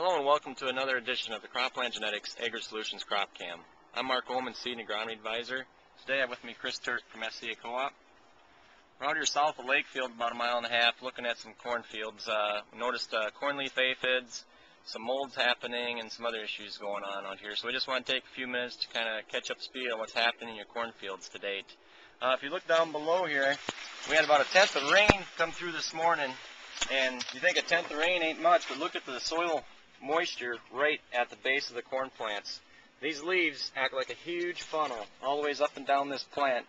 Hello and welcome to another edition of the Cropland Genetics Agri-Solutions Crop Cam. I'm Mark Ullman, Seed and Agronomy Advisor. Today I have with me Chris Turk from SCA Co-op. We're out here south of Lakefield, about a mile and a half, looking at some cornfields. We noticed corn leaf aphids, some molds happening, and some other issues going on out here. So we just want to take a few minutes to kind of catch up speed on what's happening in your cornfields to date. If you look down below here, we had about a tenth of rain come through this morning. And you think a tenth of rain ain't much, but look at the soil moisture right at the base of the corn plants. These leaves act like a huge funnel all the ways up and down this plant,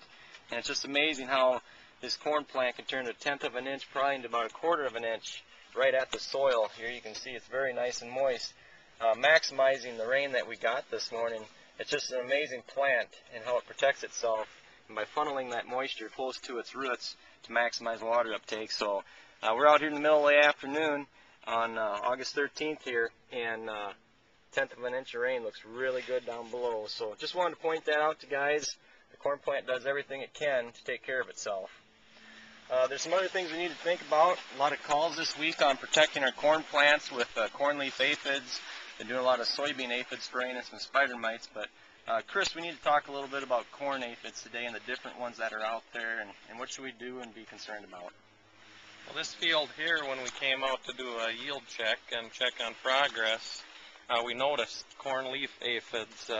and it's just amazing how this corn plant can turn a tenth of an inch probably into about a quarter of an inch right at the soil. Here you can see it's very nice and moist, maximizing the rain that we got this morning. It's just an amazing plant and how it protects itself, and by funneling that moisture close to its roots to maximize water uptake. So we're out here in the middle of the afternoon on August 13th here, and tenth of an inch of rain looks really good down below. So just wanted to point that out to guys. The corn plant does everything it can to take care of itself. There's some other things we need to think about. A lot of calls this week on protecting our corn plants with corn leaf aphids. Been doing a lot of soybean aphid spraying and some spider mites. But Chris, we need to talk a little bit about corn aphids today and the different ones that are out there, and what should we do and be concerned about. Well, this field here, when we came out to do a yield check and check on progress, we noticed corn leaf aphids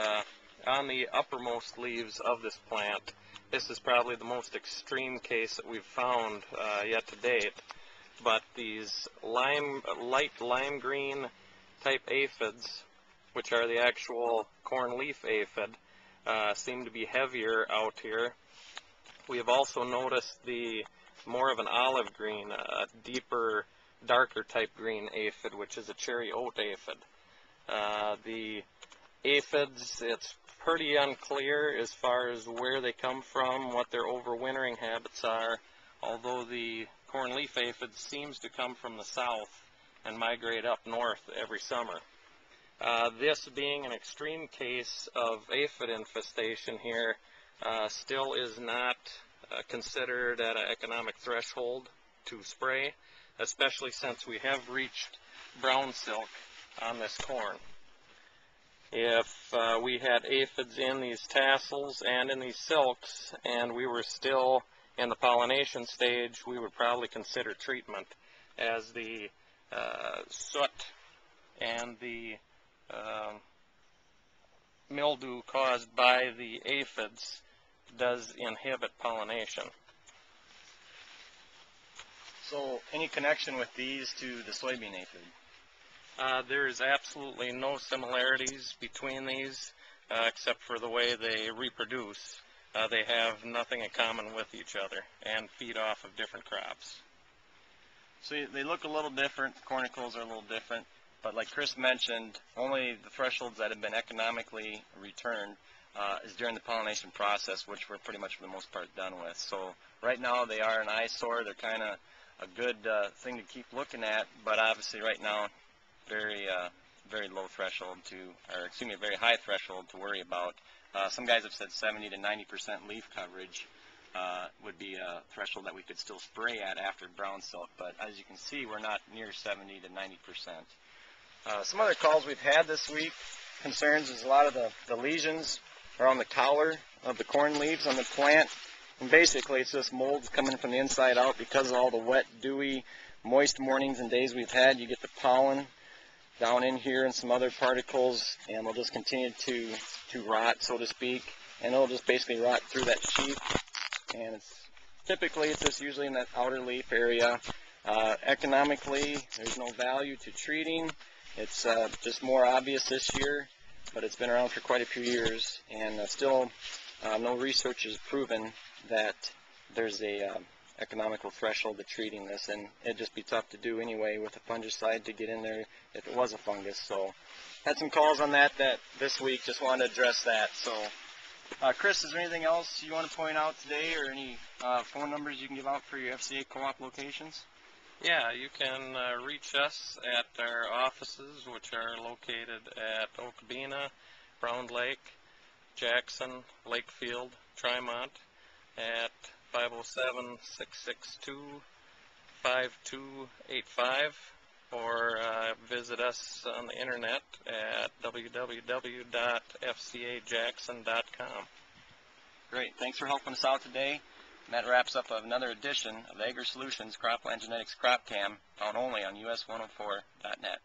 on the uppermost leaves of this plant. This is probably the most extreme case that we've found yet to date. But these light lime green type aphids, which are the actual corn leaf aphid, seem to be heavier out here. We have also noticed the more of an olive green, a deeper, darker type green aphid, which is a cherry oat aphid. The aphids, it's pretty unclear as far as where they come from, what their overwintering habits are, although the corn leaf aphid seems to come from the south and migrate up north every summer. This being an extreme case of aphid infestation here, still is not considered at an economic threshold to spray, especially since we have reached brown silk on this corn. If we had aphids in these tassels and in these silks and we were still in the pollination stage, we would probably consider treatment, as the soot and the mildew caused by the aphids does inhibit pollination. So any connection with these to the soybean aphid? There is absolutely no similarities between these except for the way they reproduce. They have nothing in common with each other and feed off of different crops. So they look a little different, the cornicles are a little different, but like Chris mentioned, only the thresholds that have been economically returned is during the pollination process, which we're pretty much for the most part done with. So right now they are an eyesore. They're kind of a good thing to keep looking at, but obviously right now very low threshold to, or excuse me, a very high threshold to worry about. Some guys have said 70 to 90% leaf coverage would be a threshold that we could still spray at after brown silk, but as you can see, we're not near 70 to 90%. Some other calls we've had this week, concerns is a lot of the lesions around the collar of the corn leaves on the plant, and basically it's just molds coming from the inside out because of all the wet, dewy, moist mornings and days we've had. You get the pollen down in here and some other particles, and they'll just continue to rot, so to speak, and it'll just basically rot through that sheath. And it's just usually in that outer leaf area. Economically, there's no value to treating. It's just more obvious this year, but it's been around for quite a few years, and still no research has proven that there's a economical threshold to treating this, and it'd just be tough to do anyway with a fungicide to get in there if it was a fungus. So had some calls on that this week, just wanted to address that. So Chris, is there anything else you want to point out today, or any phone numbers you can give out for your FCA co-op locations? Yeah, you can reach us at our offices, which are located at Okabena, Brown Lake, Jackson, Lakefield, Tremont, at 507-662-5285, or visit us on the internet at www.fcajackson.com. Great. Thanks for helping us out today. And that wraps up another edition of Agri Solutions Cropland Genetics Crop Cam, found only on US104.net.